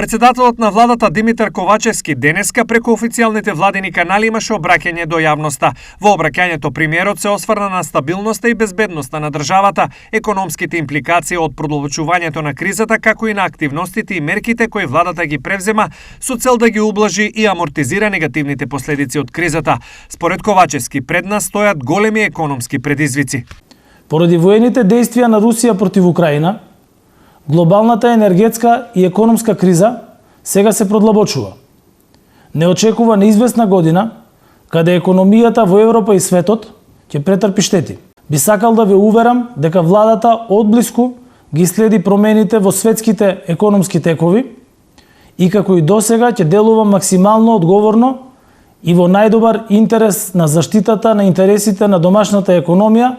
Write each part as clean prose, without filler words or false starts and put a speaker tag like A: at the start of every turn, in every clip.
A: Председателот на владата Димитар Ковачевски денеска преку официјалните владини канали имаше обраќање до јавноста. Во обраќањето премиерот се осврна на стабилноста и безбедноста на државата, економските импликации од продолжувањето на кризата, како и на активностите и мерките кои владата ги превзема со цел да ги ублажи и амортизира негативните последици од кризата. Според Ковачевски, пред нас стојат големи економски предизвици.
B: Поради воените действија на Русија против Украина, глобалната енергетска и економска криза сега се продлабочува. Не очекува неизвестна година, каде економијата во Европа и светот ќе претрпи штети. Би сакал да ве уверам дека владата одблиску ги следи промените во светските економски текови и како и досега ќе делува максимално одговорно и во најдобар интерес на заштитата на интересите на домашната економија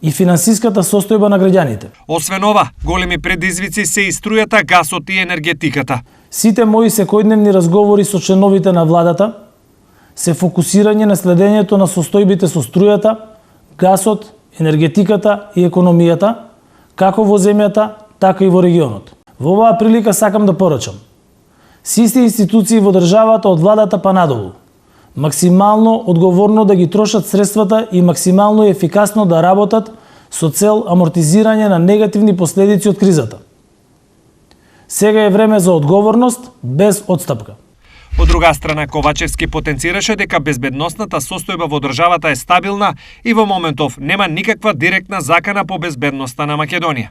B: и финансиската состојба на граѓаните.
A: Освен ова, големи предизвици се и струјата, гасот и енергетиката.
B: Сите мои секојдневни разговори со членовите на владата се фокусирање на следењето на состојбите со струјата, гасот, енергетиката и економијата, како во земјата, така и во регионот. Во оваа прилика сакам да порачам сите институции во државата од владата па надолу максимално одговорно да ги трошат средствата и максимално ефикасно да работат со цел амортизирање на негативни последици од кризата. Сега е време за одговорност без отстапка.
A: Од друга страна, Ковачевски потенцираше дека безбедносната состојба во државата е стабилна и во моментов нема никаква директна закана по безбедноста на Македонија.